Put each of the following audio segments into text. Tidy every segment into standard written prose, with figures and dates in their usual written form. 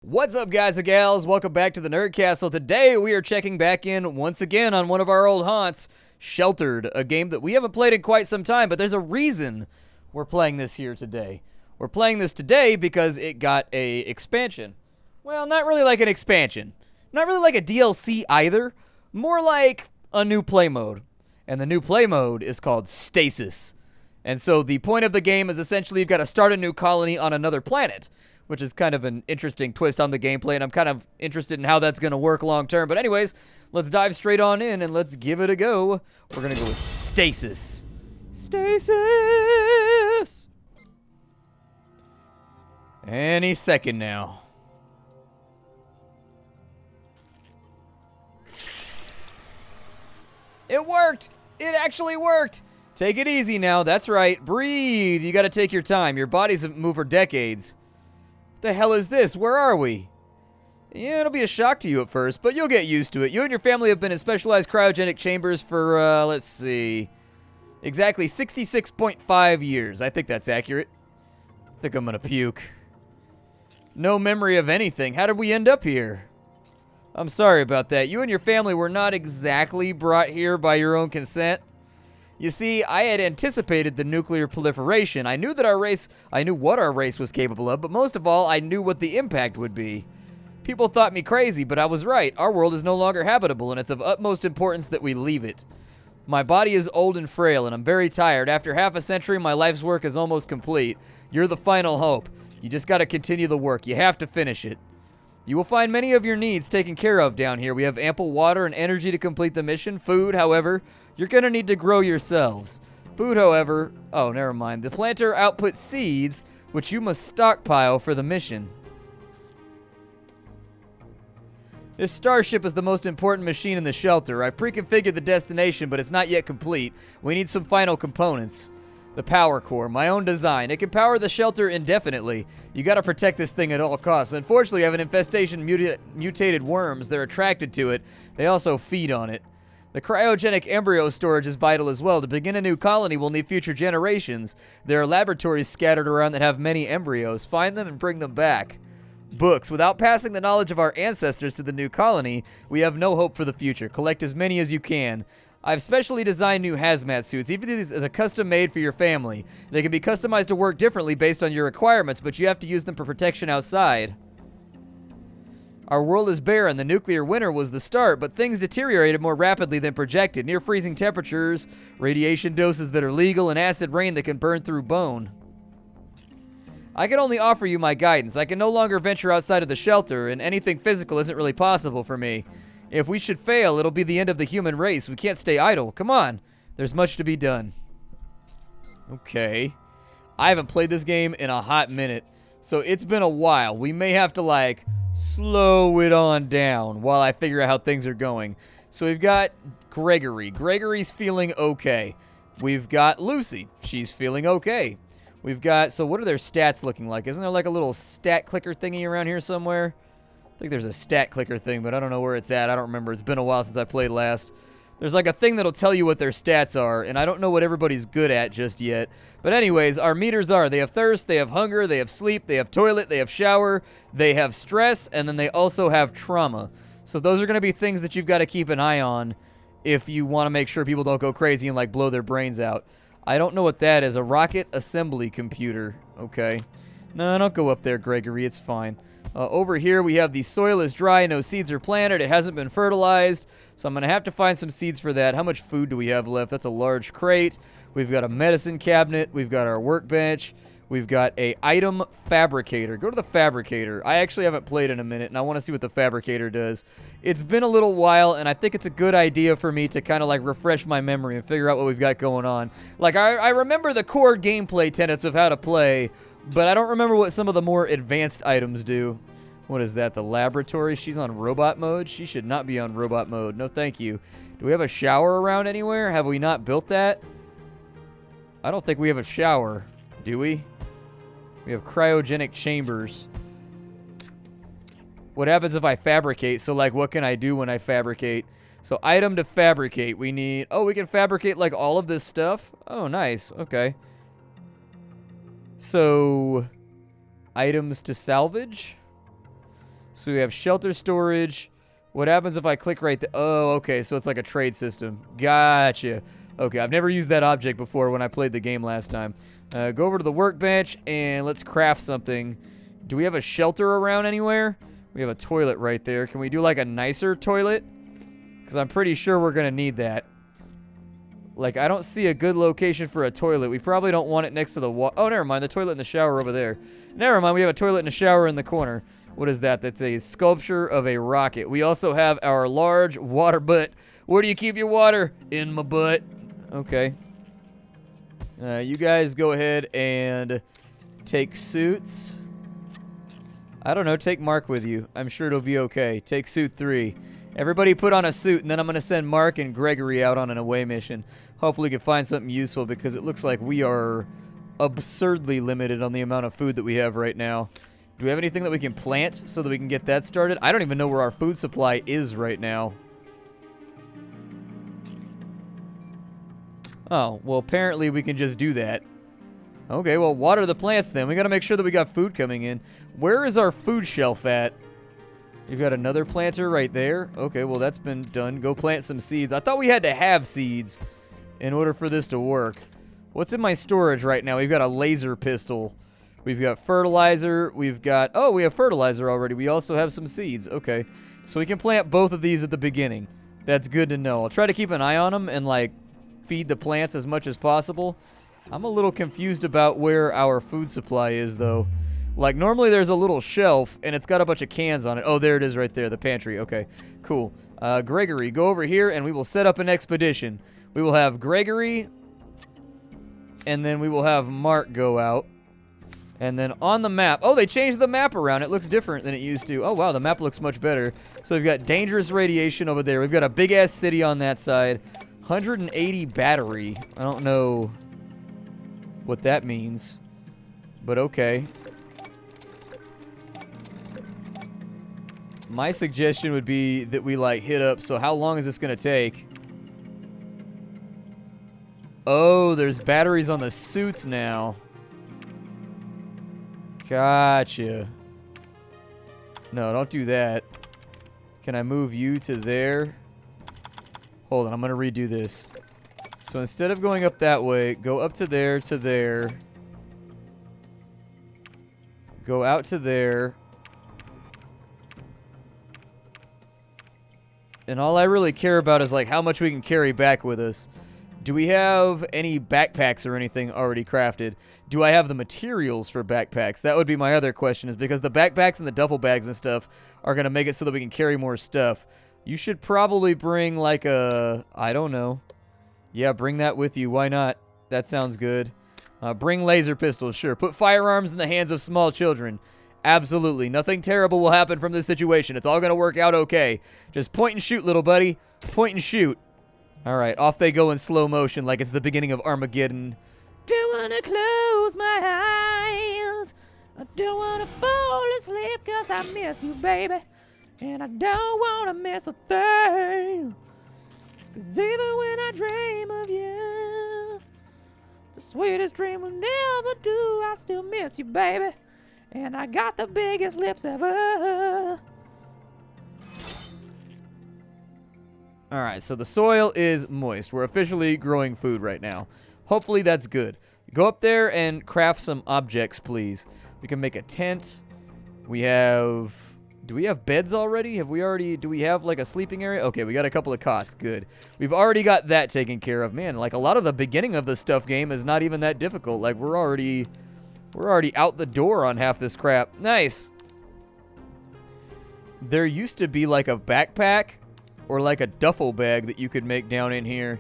What's up, guys and gals? Welcome back to the Nerd Castle. Today we are checking back in once again on one of our old haunts, Sheltered, a game that we haven't played in quite some time, but there's a reason we're playing this here today. We're playing this today because it got a expansion. Well, not really like an expansion. Not really like a DLC either. More like a new play mode. And the new play mode is called Stasis. And so the point of the game is essentially you've got to start a new colony on another planet, which is kind of an interesting twist on the gameplay, and I'm kind of interested in how that's going to work long term. But anyways, let's dive straight on in and let's give it a go. We're going to go with Stasis. Stasis! Any second now. It worked! It actually worked! Take it easy now. That's right. Breathe. You got to take your time. Your body's moved for decades. What the hell is this? Where are we? Yeah, it'll be a shock to you at first, but you'll get used to it. You and your family have been in specialized cryogenic chambers for, let's see, exactly 66.5 years. I think that's accurate. I think I'm gonna puke. No memory of anything. How did we end up here? I'm sorry about that. You and your family were not exactly brought here by your own consent. You see, I had anticipated the nuclear proliferation. I knew what our race was capable of, but most of all, I knew what the impact would be. People thought me crazy, but I was right. Our world is no longer habitable, and it's of utmost importance that we leave it. My body is old and frail, and I'm very tired. After half a century, my life's work is almost complete. You're the final hope. You just gotta continue the work. You have to finish it. You will find many of your needs taken care of down here. We have ample water and energy to complete the mission. Food, however, you're going to need to grow yourselves. Food, however, oh, never mind. The planter outputs seeds, which you must stockpile for the mission. This starship is the most important machine in the shelter. I've pre-configured the destination, but it's not yet complete. We need some final components. The power core, my own design. It can power the shelter indefinitely. You gotta protect this thing at all costs. Unfortunately, I have an infestation mutated worms. They're attracted to it. They also feed on it. The cryogenic embryo storage is vital as well. To begin a new colony, we'll need future generations. There are laboratories scattered around that have many embryos. Find them and bring them back. Books. Without passing the knowledge of our ancestors to the new colony, we have no hope for the future. Collect as many as you can. I've specially designed new hazmat suits. Even these are custom-made for your family. They can be customized to work differently based on your requirements, but you have to use them for protection outside. Our world is barren. The nuclear winter was the start, but things deteriorated more rapidly than projected. Near freezing temperatures, radiation doses that are legal, and acid rain that can burn through bone. I can only offer you my guidance. I can no longer venture outside of the shelter, and anything physical isn't really possible for me. If we should fail, it'll be the end of the human race. We can't stay idle. Come on. There's much to be done. Okay. I haven't played this game in a hot minute, so it's been a while. We may have to, like, slow it on down while I figure out how things are going. So we've got Gregory. Gregory's feeling okay. We've got Lucy. She's feeling okay. We've got, so what are their stats looking like? Isn't there like a little stat clicker thingy around here somewhere? I think there's a stat clicker thing, but I don't know where it's at. I don't remember. It's been a while since I played last. There's like a thing that'll tell you what their stats are, and I don't know what everybody's good at just yet. But anyways, our meters are, they have thirst, they have hunger, they have sleep, they have toilet, they have shower, they have stress, and then they also have trauma. So those are going to be things that you've got to keep an eye on if you want to make sure people don't go crazy and like blow their brains out. I don't know what that is. A rocket assembly computer. Okay. No, don't go up there, Gregory. It's fine. Over here, we have the soil is dry, no seeds are planted, it hasn't been fertilized, so I'm going to have to find some seeds for that. How much food do we have left? That's a large crate. We've got a medicine cabinet. We've got our workbench. We've got a item fabricator. Go to the fabricator. I actually haven't played in a minute, and I want to see what the fabricator does. It's been a little while, and I think it's a good idea for me to kind of like refresh my memory and figure out what we've got going on. Like, I remember the core gameplay tenets of how to play, but I don't remember what some of the more advanced items do. What is that? The laboratory? She's on robot mode? She should not be on robot mode. No, thank you. Do we have a shower around anywhere? Have we not built that? I don't think we have a shower. Do we? We have cryogenic chambers. What happens if I fabricate? So, like, what can I do when I fabricate? So, item to fabricate. We need... Oh, we can fabricate, like, all of this stuff? Oh, nice. Okay. So, items to salvage. So we have shelter storage. What happens if I click right there? Oh, okay, so it's like a trade system. Gotcha. Okay, I've never used that object before when I played the game last time. Go over to the workbench, and let's craft something. Do we have a shelter around anywhere? We have a toilet right there. Can we do like a nicer toilet? Because I'm pretty sure we're going to need that. Like, I don't see a good location for a toilet. We probably don't want it next to the wall. Oh, never mind. The toilet and the shower over there. Never mind. We have a toilet and a shower in the corner. What is that? That's a sculpture of a rocket. We also have our large water butt. Where do you keep your water? In my butt. Okay. You guys go ahead and take suits. I don't know. Take Mark with you. I'm sure it'll be okay. Take suit 3. Everybody put on a suit, and then I'm going to send Mark and Gregory out on an away mission. Hopefully we can find something useful, because it looks like we are absurdly limited on the amount of food that we have right now. Do we have anything that we can plant so that we can get that started? I don't even know where our food supply is right now. Oh, well, apparently we can just do that. Okay, well, water the plants then. We got to make sure that we got food coming in. Where is our food shelf at? You've got another planter right there. Okay, well, that's been done. Go plant some seeds. I thought we had to have seeds in order for this to work. What's in my storage right now? We've got a laser pistol. We've got fertilizer. We've got... Oh, we have fertilizer already. We also have some seeds. Okay. So we can plant both of these at the beginning. That's good to know. I'll try to keep an eye on them and, like, feed the plants as much as possible. I'm a little confused about where our food supply is, though. Like, normally there's a little shelf, and it's got a bunch of cans on it. Oh, there it is right there, the pantry. Okay, cool. Gregory, go over here, and we will set up an expedition. We will have Gregory, and then we will have Mark go out. And then on the map... Oh, they changed the map around. It looks different than it used to. Oh, wow, the map looks much better. So we've got dangerous radiation over there. We've got a big-ass city on that side. 180 battery. I don't know what that means, but okay. My suggestion would be that we, like, hit up. So how long is this going to take? Oh, there's batteries on the suits now. Gotcha. No, don't do that. Can I move you to there? Hold on, I'm going to redo this. So instead of going up that way, go up to there, go out to there. And all I really care about is, like, how much we can carry back with us. Do we have any backpacks or anything already crafted? Do I have the materials for backpacks? That would be my other question, is because the backpacks and the duffel bags and stuff are going to make it so that we can carry more stuff. You should probably bring, like, a... I don't know. Yeah, bring that with you. Why not? That sounds good. Bring laser pistols, sure. Put firearms in the hands of small children. Absolutely. Nothing terrible will happen from this situation. It's all going to work out okay. Just point and shoot, little buddy. Point and shoot. All right, off they go in slow motion like it's the beginning of Armageddon. Don't want to close my eyes. I don't want to fall asleep because I miss you, baby. And I don't want to miss a thing. Because even when I dream of you, the sweetest dream will never do. I still miss you, baby. And I got the biggest lips ever. All right, so the soil is moist. We're officially growing food right now. Hopefully that's good. Go up there and craft some objects, please. We can make a tent. We have... Do we have beds already? Have we already... Do we have, like, a sleeping area? Okay, we got a couple of cots. Good. We've already got that taken care of. Man, like, a lot of the beginning of the stuff game is not even that difficult. Like, we're already out the door on half this crap. Nice. There used to be, like, a backpack or like a duffel bag that you could make down in here.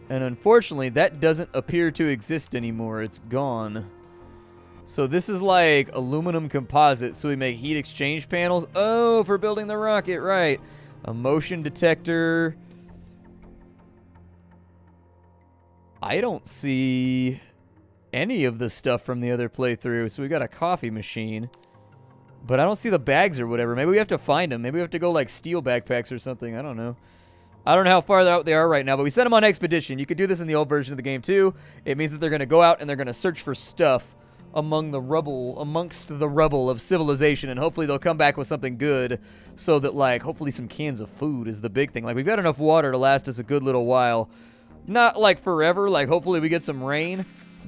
And unfortunately, that doesn't appear to exist anymore. It's gone. So this is like aluminum composite, so we make heat exchange panels. Oh, for building the rocket, right. A motion detector. I don't see any of the stuff from the other playthrough. So we got a coffee machine. But I don't see the bags or whatever. Maybe we have to find them. Maybe we have to go, like, steal backpacks or something. I don't know. I don't know how far out they are right now, but we sent them on expedition. You could do this in the old version of the game, too. It means that they're going to go out and they're going to search for stuff amongst the rubble of civilization, and hopefully they'll come back with something good, so that, like, hopefully some cans of food is the big thing. Like, we've got enough water to last us a good little while. Not, like, forever. Like, hopefully we get some rain.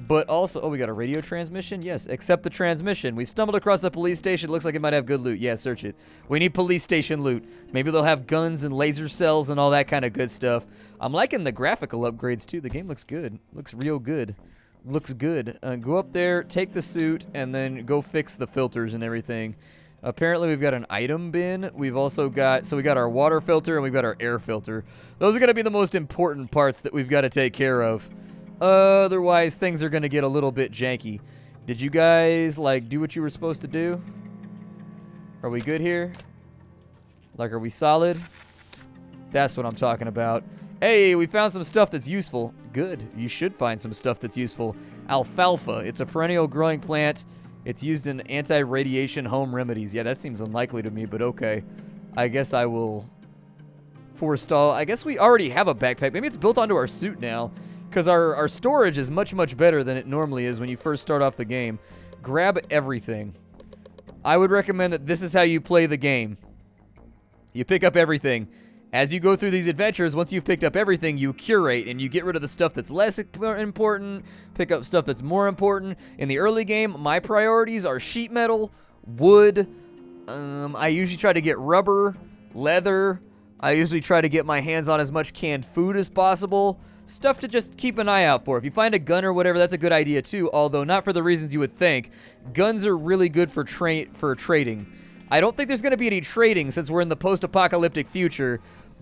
But also, oh, we got a radio transmission? Yes, accept the transmission. We stumbled across the police station. Looks like it might have good loot. Yeah, search it. We need police station loot. Maybe they'll have guns and laser cells and all that kind of good stuff. I'm liking the graphical upgrades, too. The game looks good. Looks real good. Looks good. Go up there, take the suit, and then go fix the filters and everything. Apparently, we've got an item bin. We've also got, so we got our water filter and we've got our air filter. Those are going to be the most important parts that we've got to take care of. Otherwise, things are going to get a little bit janky. Did you guys, like, do what you were supposed to do? Are we good here? Like, are we solid? That's what I'm talking about. Hey, we found some stuff that's useful. Good. You should find some stuff that's useful. Alfalfa. It's a perennial growing plant. It's used in anti-radiation home remedies. Yeah, that seems unlikely to me, but okay. I guess I will forestall. I guess we already have a backpack. Maybe it's built onto our suit now. Because our storage is much, much better than it normally is when you first start off the game. Grab everything. I would recommend that this is how you play the game. You pick up everything. As you go through these adventures, once you've picked up everything, you curate and you get rid of the stuff that's less important, pick up stuff that's more important. In the early game, my priorities are sheet metal, wood. I usually try to get rubber, leather. I usually try to get my hands on as much canned food as possible. Stuff to just keep an eye out for. If you find a gun or whatever, that's a good idea too, although not for the reasons you would think. Guns are really good for trading. I don't think there's going to be any trading since we're in the post-apocalyptic future,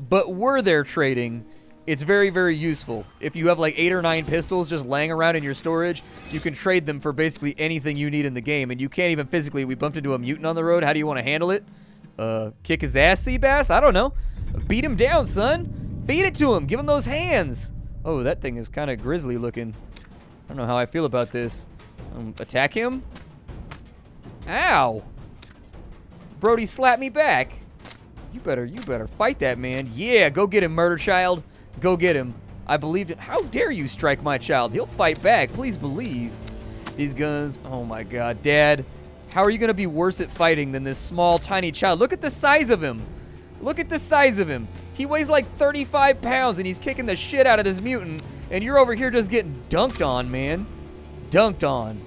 but were there trading, it's very, very useful. If you have like 8 or 9 pistols just laying around in your storage, you can trade them for basically anything you need in the game, and you can't even physically. We bumped into a mutant on the road. How do you want to handle it? Kick his ass, Seabass? I don't know. Beat him down, son. Feed it to him. Give him those hands. Oh, that thing is kind of grisly looking. I don't know how I feel about this. Attack him? Ow! Brody slapped me back. You better fight that man. Yeah, go get him, murder child. Go get him. I believed it. How dare you strike my child? He'll fight back. Please believe. These guns. Oh my God, Dad. How are you going to be worse at fighting than this small, tiny child? Look at the size of him. Look at the size of him. He weighs like 35 pounds, and he's kicking the shit out of this mutant, and you're over here just getting dunked on, man. Dunked on.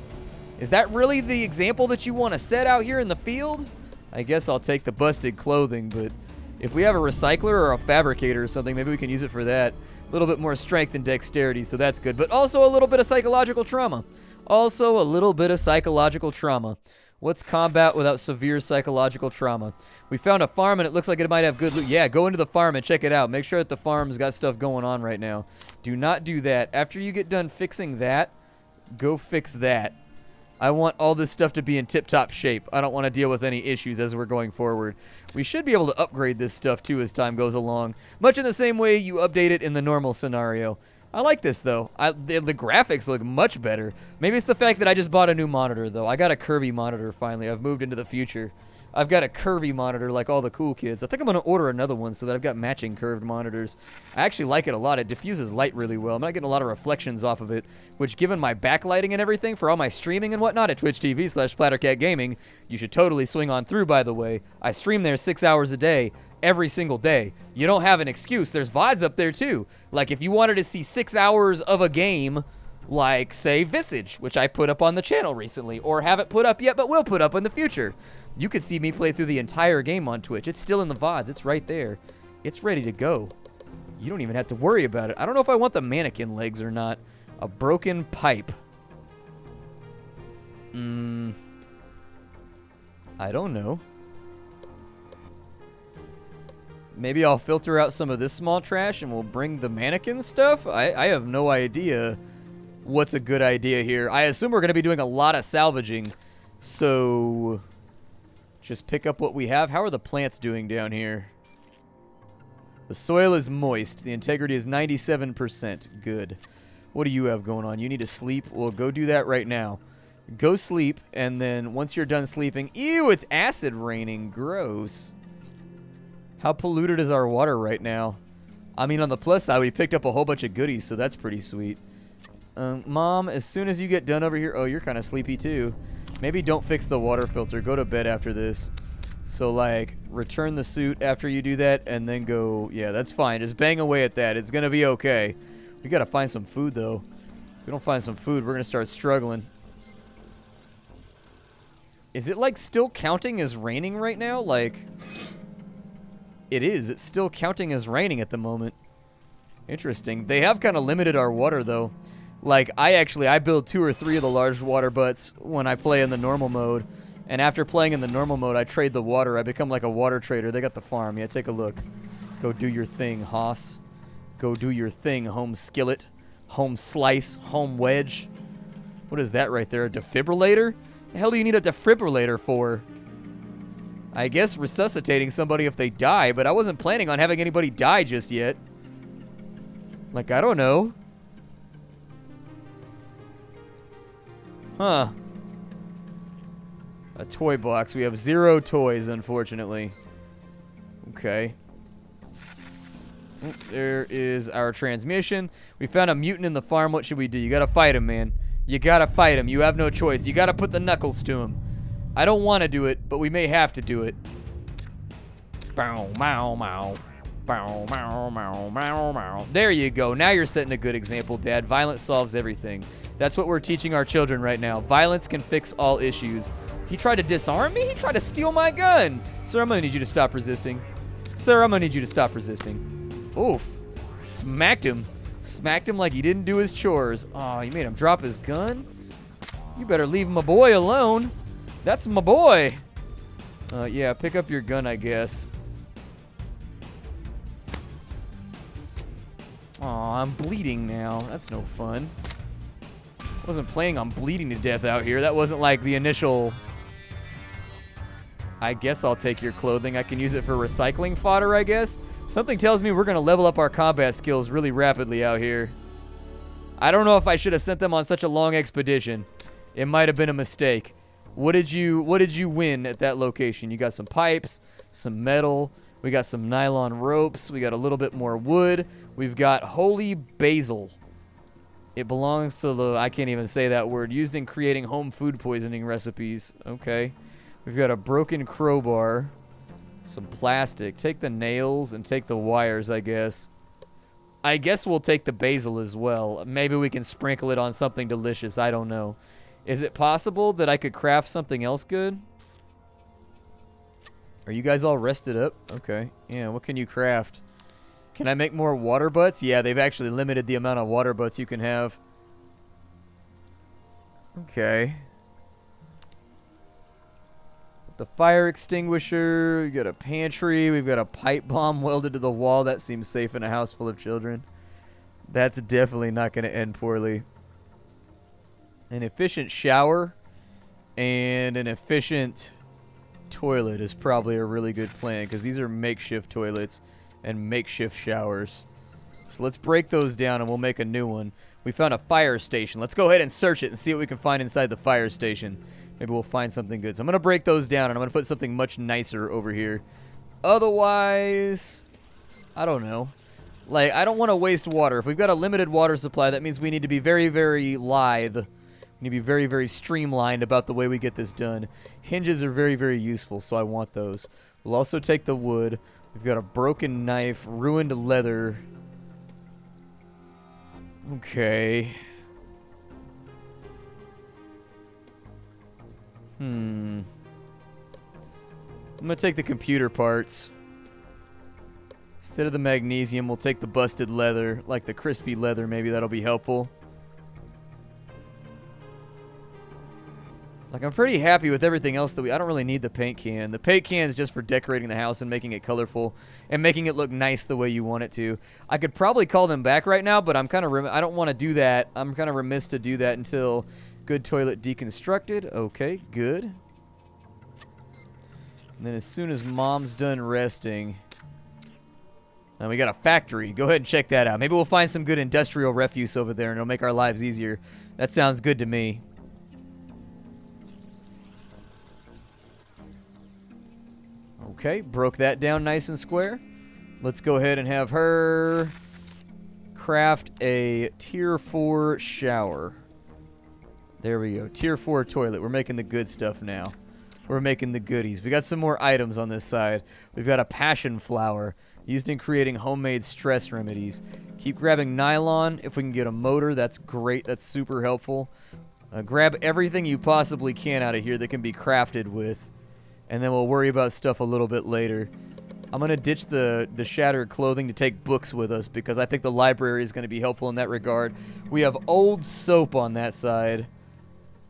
Is that really the example that you want to set out here in the field? I guess I'll take the busted clothing, but if we have a recycler or a fabricator or something, maybe we can use it for that. A little bit more strength and dexterity, so that's good. But also a little bit of psychological trauma. Also a little bit of psychological trauma. What's combat without severe psychological trauma? We found a farm, and it looks like it might have good loot. Yeah, go into the farm and check it out. Make sure that the farm's got stuff going on right now. Do not do that. After you get done fixing that, go fix that. I want all this stuff to be in tip-top shape. I don't want to deal with any issues as we're going forward. We should be able to upgrade this stuff, too, as time goes along. Much in the same way you update it in the normal scenario. I like this, though. The graphics look much better. Maybe it's the fact that I just bought a new monitor, though. I got a curvy monitor, finally. I've moved into the future. I've got a curvy monitor like all the cool kids. I think I'm going to order another one so that I've got matching curved monitors. I actually like it a lot. It diffuses light really well. I'm not getting a lot of reflections off of it, which, given my backlighting and everything for all my streaming and whatnot at twitch.tv/SplatterCatGaming, you should totally swing on through, by the way. I stream there 6 hours a day. Every single day. You don't have an excuse. There's VODs up there too. Like if you wanted to see 6 hours of a game, like say Visage, which I put up on the channel recently, or haven't put up yet but will put up in the future. You could see me play through the entire game on Twitch. It's still in the VODs. It's right there. It's ready to go. You don't even have to worry about it. I don't know if I want the mannequin legs or not. A broken pipe. I don't know. Maybe I'll filter out some of this small trash and we'll bring the mannequin stuff? I have no idea what's a good idea here. I assume we're going to be doing a lot of salvaging. So just pick up what we have. How are the plants doing down here? The soil is moist. The integrity is 97%. Good. What do you have going on? You need to sleep? Well, go do that right now. Go sleep, and then once you're done sleeping... Ew, it's acid raining. Gross. How polluted is our water right now? I mean, on the plus side, we picked up a whole bunch of goodies, so that's pretty sweet. Mom, as soon as you get done over here... Oh, you're kind of sleepy, too. Maybe don't fix the water filter. Go to bed after this. So, like, return the suit after you do that, and then go... Yeah, that's fine. Just bang away at that. It's gonna be okay. We gotta find some food, though. If we don't find some food, we're gonna start struggling. Is it, like, still counting as raining right now? Like... It is. It's still counting as raining at the moment. Interesting. They have kind of limited our water, though. Like, I build 2 or 3 of the large water butts when I play in the normal mode. And after playing in the normal mode, I trade the water. I become like a water trader. They got the farm. Yeah, take a look. Go do your thing, Hoss. Go do your thing, home skillet. Home slice. Home wedge. What is that right there? A defibrillator? The hell do you need a defibrillator for? I guess resuscitating somebody if they die, but I wasn't planning on having anybody die just yet. Like, I don't know. Huh. A toy box. We have 0 toys, unfortunately. Okay. There is our transmission. We found a mutant in the farm. What should we do? You gotta fight him, man. You gotta fight him. You have no choice. You gotta put the knuckles to him. I don't want to do it, but we may have to do it. Bow, mow, mow. Bow, mow, mow, mow, mow. There you go. Now you're setting a good example, Dad. Violence solves everything. That's what we're teaching our children right now. Violence can fix all issues. He tried to disarm me? He tried to steal my gun. Sir, I'm going to need you to stop resisting. Sir, I'm going to need you to stop resisting. Oof. Smacked him. Smacked him like he didn't do his chores. Oh, you made him drop his gun? You better leave my boy alone. That's my boy. Yeah, pick up your gun, I guess. Aw, I'm bleeding now. That's no fun. I wasn't planning on bleeding to death out here. That wasn't like the initial... I guess I'll take your clothing. I can use it for recycling fodder, I guess. Something tells me we're going to level up our combat skills really rapidly out here. I don't know if I should have sent them on such a long expedition. It might have been a mistake. What did you win at that location? You got some pipes, some metal, we got some nylon ropes, we got a little bit more wood, we've got holy basil. It belongs to the, I can't even say that word, used in creating home food poisoning recipes. Okay. We've got a broken crowbar, some plastic. Take the nails and take the wires, I guess. I guess we'll take the basil as well. Maybe we can sprinkle it on something delicious. I don't know. Is it possible that I could craft something else good? Are you guys all rested up? Okay. Yeah, what can you craft? Can I make more water butts? Yeah, they've actually limited the amount of water butts you can have. Okay. The fire extinguisher. We got a pantry. We've got a pipe bomb welded to the wall. That seems safe in a house full of children. That's definitely not going to end poorly. An efficient shower and an efficient toilet is probably a really good plan because these are makeshift toilets and makeshift showers. So let's break those down and we'll make a new one. We found a fire station. Let's go ahead and search it and see what we can find inside the fire station. Maybe we'll find something good. So I'm going to break those down and I'm going to put something much nicer over here. Otherwise, I don't know. Like, I don't want to waste water. If we've got a limited water supply, that means we need to be very, very lithe. We need to be very, very streamlined about the way we get this done. Hinges are very, very useful, so I want those. We'll also take the wood. We've got a broken knife, ruined leather. Okay. I'm going to take the computer parts. Instead of the magnesium, we'll take the busted leather, like the crispy leather. Maybe that'll be helpful. Like, I'm pretty happy with everything else that I don't really need the paint can. The paint can is just for decorating the house and making it colorful and making it look nice the way you want it to. I could probably call them back right now, but I'm kind of I don't want to do that. I'm kind of remiss to do that until good toilet deconstructed. Okay, good. And then as soon as Mom's done resting, and we got a factory. Go ahead and check that out. Maybe we'll find some good industrial refuse over there and it'll make our lives easier. That sounds good to me. Okay, broke that down nice and square. Let's go ahead and have her craft a tier 4 shower. There we go. Tier 4 toilet. We're making the good stuff now. We're making the goodies. We got some more items on this side. We've got a passion flower used in creating homemade stress remedies. Keep grabbing nylon. If we can get a motor, that's great. That's super helpful. Grab everything you possibly can out of here that can be crafted with. And then we'll worry about stuff a little bit later. I'm going to ditch the shattered clothing to take books with us because I think the library is going to be helpful in that regard. We have old soap on that side.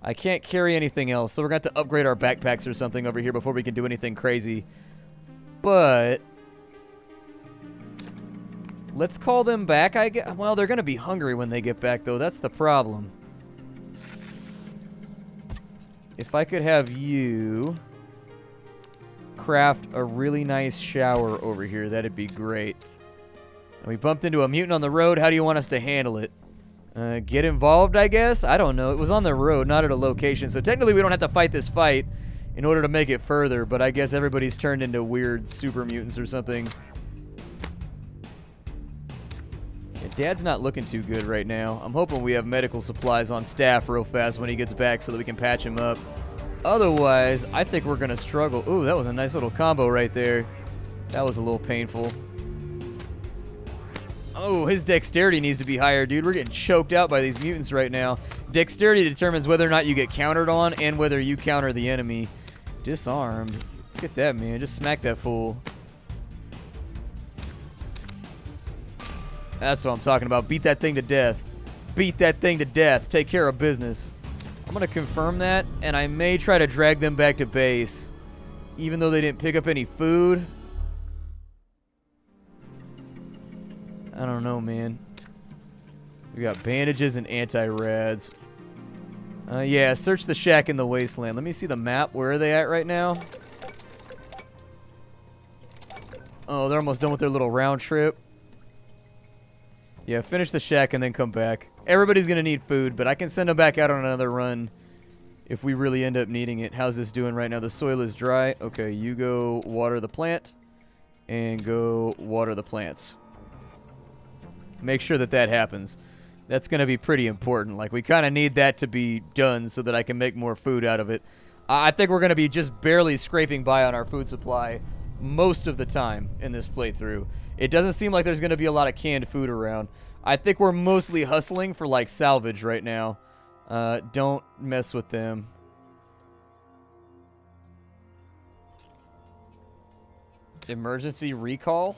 I can't carry anything else, so we're going to have to upgrade our backpacks or something over here before we can do anything crazy. But let's call them back, I guess. Well, they're going to be hungry when they get back, though. That's the problem. If I could have you craft a really nice shower over here, that'd be great. And we bumped into a mutant on the road. How do you want us to handle it? Get involved, I guess? I don't know. It was on the road, not at a location. So technically we don't have to fight this fight in order to make it further. But I guess everybody's turned into weird super mutants or something. Yeah, Dad's not looking too good right now. I'm hoping we have medical supplies on staff real fast when he gets back so that we can patch him up. Otherwise, I think we're going to struggle. Ooh, that was a nice little combo right there. That was a little painful. Oh, his dexterity needs to be higher, dude. We're getting choked out by these mutants right now. Dexterity determines whether or not you get countered on and whether you counter the enemy. Disarmed. Look at that, man. Just smack that fool. That's what I'm talking about. Beat that thing to death. Beat that thing to death. Take care of business. I'm going to confirm that, and I may try to drag them back to base, even though they didn't pick up any food. I don't know, man. We got bandages and anti-rads. Yeah, search the shack in the wasteland. Let me see the map. Where are they at right now? Oh, they're almost done with their little round trip. Yeah, finish the shack and then come back. Everybody's going to need food, but I can send them back out on another run if we really end up needing it. How's this doing right now? The soil is dry. Okay, you go water the plant and go water the plants. Make sure that that happens. That's going to be pretty important. Like, we kind of need that to be done so that I can make more food out of it. I think we're going to be just barely scraping by on our food supply most of the time in this playthrough. It doesn't seem like there's going to be a lot of canned food around. I think we're mostly hustling for, like, salvage right now. Don't mess with them. Emergency recall?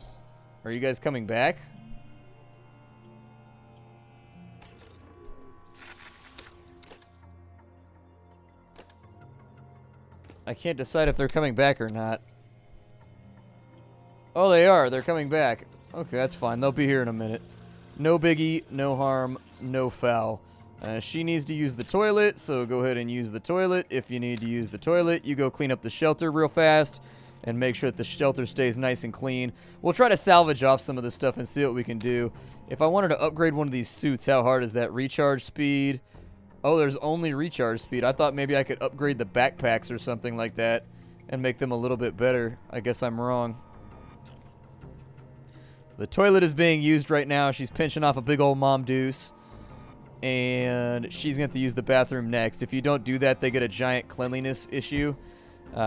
Are you guys coming back? I can't decide if they're coming back or not. Oh, they are. They're coming back. Okay, that's fine. They'll be here in a minute. No biggie, no harm, no foul. She needs to use the toilet, so go ahead and use the toilet. If you need to use the toilet, you go clean up the shelter real fast and make sure that the shelter stays nice and clean. We'll try to salvage off some of this stuff and see what we can do. If I wanted to upgrade one of these suits, how hard is that? Recharge speed. Oh, there's only recharge speed. I thought maybe I could upgrade the backpacks or something like that and make them a little bit better. I guess I'm wrong. So the toilet is being used right now. She's pinching off a big old mom deuce. And she's going to have to use the bathroom next. If you don't do that, they get a giant cleanliness issue.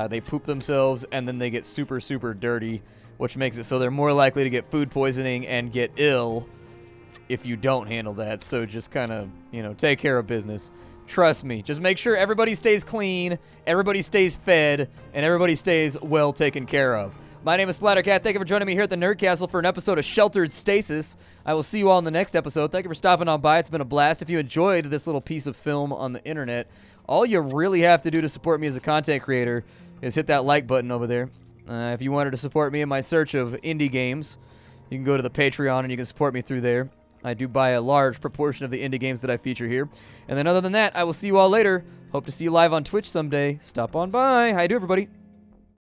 They poop themselves, and then they get super, super dirty, which makes it so they're more likely to get food poisoning and get ill if you don't handle that. So just kind of, you know, take care of business. Trust me. Just make sure everybody stays clean, everybody stays fed, and everybody stays well taken care of. My name is Splattercat. Thank you for joining me here at the Nerd Castle for an episode of Sheltered Stasis. I will see you all in the next episode. Thank you for stopping on by. It's been a blast. If you enjoyed this little piece of film on the internet, all you really have to do to support me as a content creator is hit that like button over there. If you wanted to support me in my search of indie games, you can go to the Patreon and you can support me through there. I do buy a large proportion of the indie games that I feature here. And then other than that, I will see you all later. Hope to see you live on Twitch someday. Stop on by. How you doing, everybody?